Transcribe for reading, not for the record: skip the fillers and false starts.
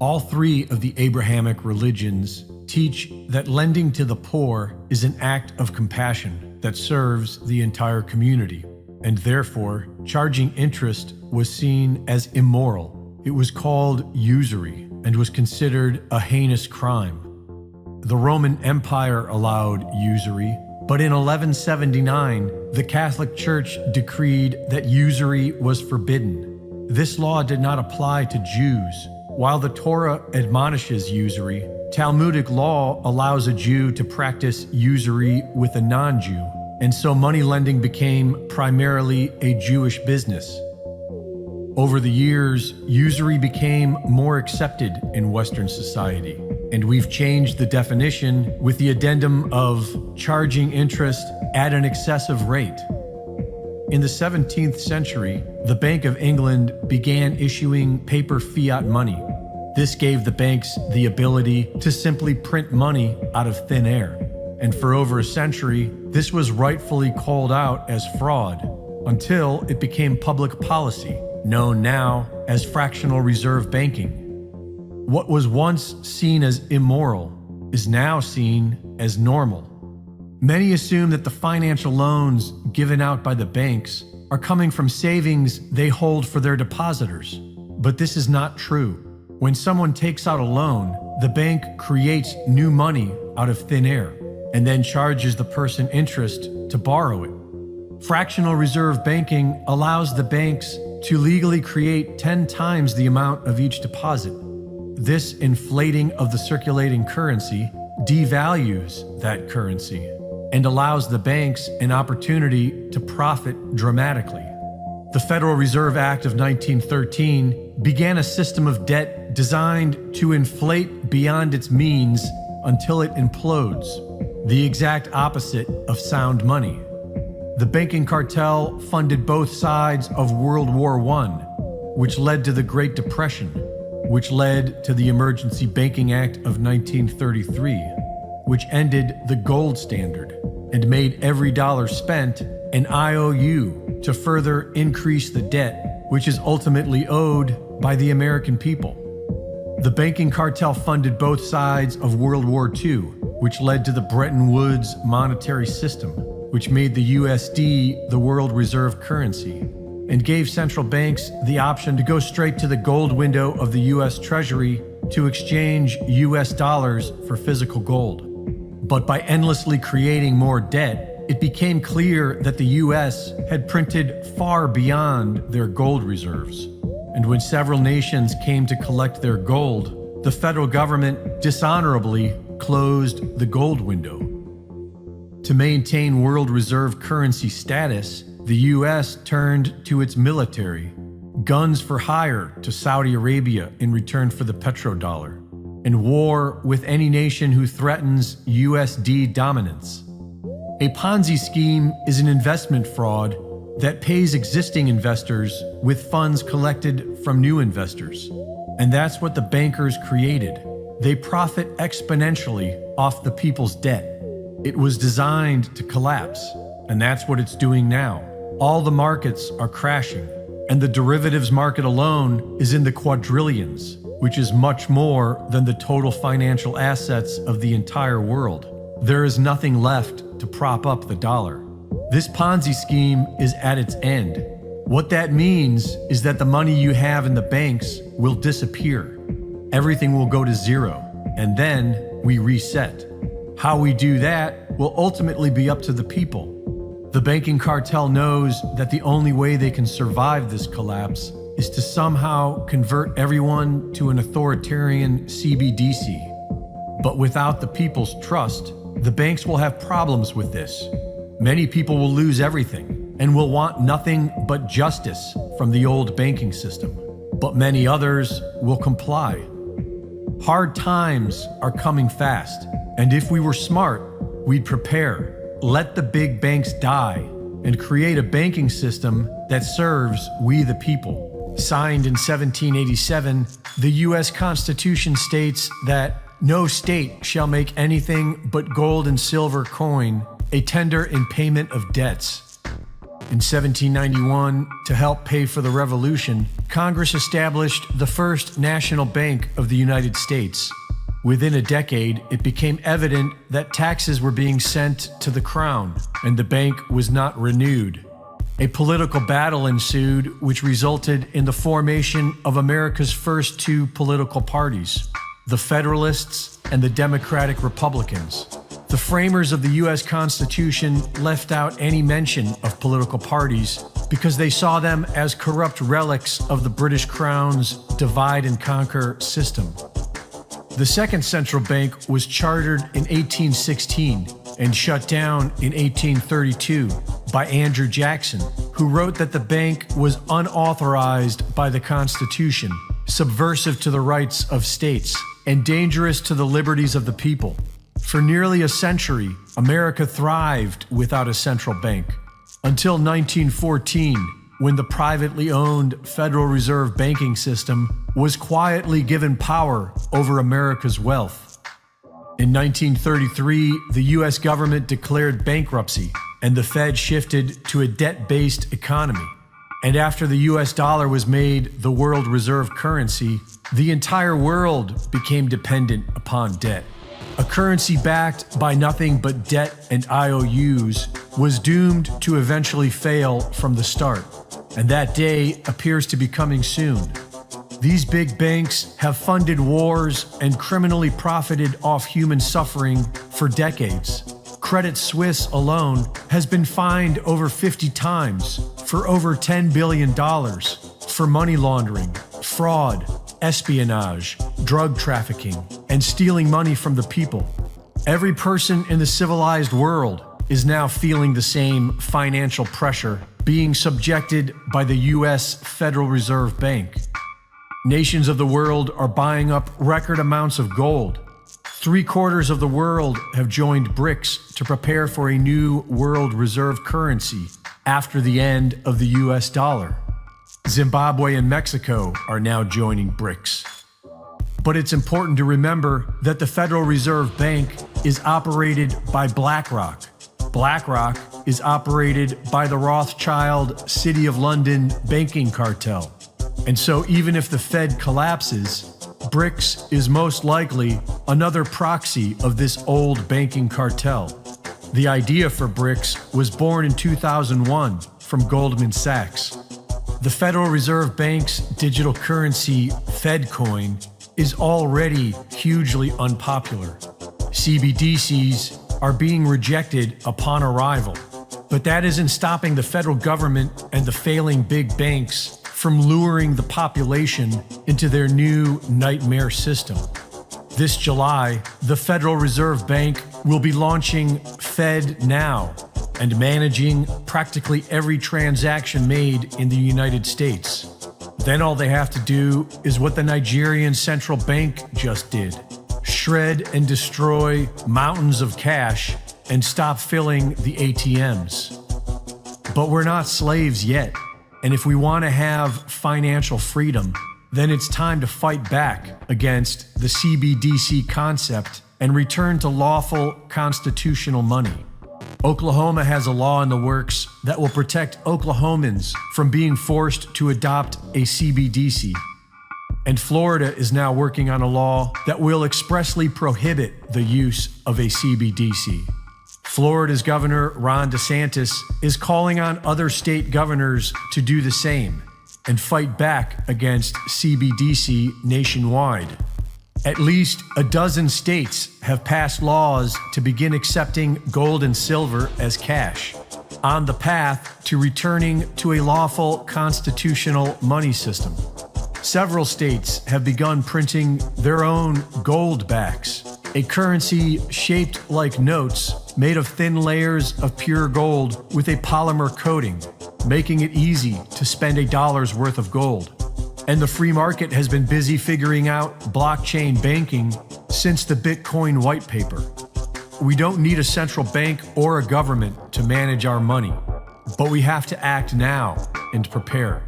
All three of the Abrahamic religions teach that lending to the poor is an act of compassion that serves the entire community, and therefore charging interest was seen as immoral. It was called usury and was considered a heinous crime. The Roman Empire allowed usury, but in 1179, the Catholic Church decreed that usury was forbidden. This law did not apply to Jews. While the Torah admonishes usury, Talmudic law allows a Jew to practice usury with a non-Jew, and so money lending became primarily a Jewish business. Over the years, usury became more accepted in Western society, and we've changed the definition with the addendum of charging interest at an excessive rate. In the 17th century, the Bank of England began issuing paper fiat money. This gave the banks the ability to simply print money out of thin air. And for over a century, this was rightfully called out as fraud until it became public policy, known now as fractional reserve banking. What was once seen as immoral is now seen as normal. Many assume that the financial loans given out by the banks are coming from savings they hold for their depositors. But this is not true. When someone takes out a loan, the bank creates new money out of thin air and then charges the person interest to borrow it. Fractional reserve banking allows the banks to legally create 10 times the amount of each deposit. This inflating of the circulating currency devalues that currency and allows the banks an opportunity to profit dramatically. The Federal Reserve Act of 1913 began a system of debt designed to inflate beyond its means until it implodes, the exact opposite of sound money. The banking cartel funded both sides of World War I, which led to the Great Depression, which led to the Emergency Banking Act of 1933, which ended the gold standard and made every dollar spent an IOU to further increase the debt, which is ultimately owed by the American people. The banking cartel funded both sides of World War II, which led to the Bretton Woods monetary system, which made the USD the world reserve currency, and gave central banks the option to go straight to the gold window of the US Treasury to exchange US dollars for physical gold. But by endlessly creating more debt, it became clear that the US had printed far beyond their gold reserves. And when several nations came to collect their gold, the federal government dishonorably closed the gold window. To maintain world reserve currency status, the US turned to its military, guns for hire to Saudi Arabia in return for the petrodollar, and war with any nation who threatens USD dominance. A Ponzi scheme is an investment fraud that pays existing investors with funds collected from new investors. And that's what the bankers created. They profit exponentially off the people's debt. It was designed to collapse, and that's what it's doing now. All the markets are crashing, and the derivatives market alone is in the quadrillions, which is much more than the total financial assets of the entire world. There is nothing left to prop up the dollar. This Ponzi scheme is at its end. What that means is that the money you have in the banks will disappear. Everything will go to zero, and then we reset. How we do that will ultimately be up to the people. The banking cartel knows that the only way they can survive this collapse is to somehow convert everyone to an authoritarian CBDC. But without the people's trust, the banks will have problems with this. Many people will lose everything and will want nothing but justice from the old banking system. But many others will comply. Hard times are coming fast, and if we were smart, we'd prepare. Let the big banks die and create a banking system that serves we the people. Signed in 1787, the U.S. Constitution states that no state shall make anything but gold and silver coin a tender in payment of debts. In 1791, to help pay for the Revolution, Congress established the first national bank of the United States. Within a decade, it became evident that taxes were being sent to the Crown, and the bank was not renewed. A political battle ensued, which resulted in the formation of America's first two political parties, the Federalists and the Democratic Republicans. The framers of the U.S. Constitution left out any mention of political parties because they saw them as corrupt relics of the British Crown's divide and conquer system. The second central bank was chartered in 1816 and shut down in 1832 by Andrew Jackson, who wrote that the bank was unauthorized by the Constitution, subversive to the rights of states, and dangerous to the liberties of the people. For nearly a century, America thrived without a central bank, until 1914, when the privately owned Federal Reserve banking system was quietly given power over America's wealth. In 1933, the U.S. government declared bankruptcy, and the Fed shifted to a debt-based economy. And after the U.S. dollar was made the world reserve currency, the entire world became dependent upon debt. A currency backed by nothing but debt and IOUs was doomed to eventually fail from the start, and that day appears to be coming soon. These big banks have funded wars and criminally profited off human suffering for decades. Credit Suisse alone has been fined over 50 times for over $10 billion for money laundering, fraud, espionage, drug trafficking, and stealing money from the people. Every person in the civilized world is now feeling the same financial pressure being subjected by the U.S. Federal Reserve Bank. Nations of the world are buying up record amounts of gold. 3/4 of the world have joined BRICS to prepare for a new world reserve currency after the end of the U.S. dollar. Zimbabwe and Mexico are now joining BRICS. But it's important to remember that the Federal Reserve Bank is operated by BlackRock. BlackRock is operated by the Rothschild City of London banking cartel. And so even if the Fed collapses, BRICS is most likely another proxy of this old banking cartel. The idea for BRICS was born in 2001 from Goldman Sachs. The Federal Reserve Bank's digital currency, FedCoin, is already hugely unpopular. CBDCs are being rejected upon arrival, but that isn't stopping the federal government and the failing big banks from luring the population into their new nightmare system. This July, the Federal Reserve Bank will be launching Fed Now and managing practically every transaction made in the United States. Then all they have to do is what the Nigerian central bank just did: shred and destroy mountains of cash and stop filling the ATMs. But we're not slaves yet. And if we want to have financial freedom, then it's time to fight back against the CBDC concept and return to lawful constitutional money. Oklahoma has a law in the works that will protect Oklahomans from being forced to adopt a CBDC. And Florida is now working on a law that will expressly prohibit the use of a CBDC. Florida's Governor Ron DeSantis is calling on other state governors to do the same and fight back against CBDC nationwide. At least a dozen states have passed laws to begin accepting gold and silver as cash, on the path to returning to a lawful constitutional money system. Several states have begun printing their own gold backs, a currency shaped like notes made of thin layers of pure gold with a polymer coating, making it easy to spend $1's worth of gold. And the free market has been busy figuring out blockchain banking since the Bitcoin white paper. We don't need a central bank or a government to manage our money, but we have to act now and prepare.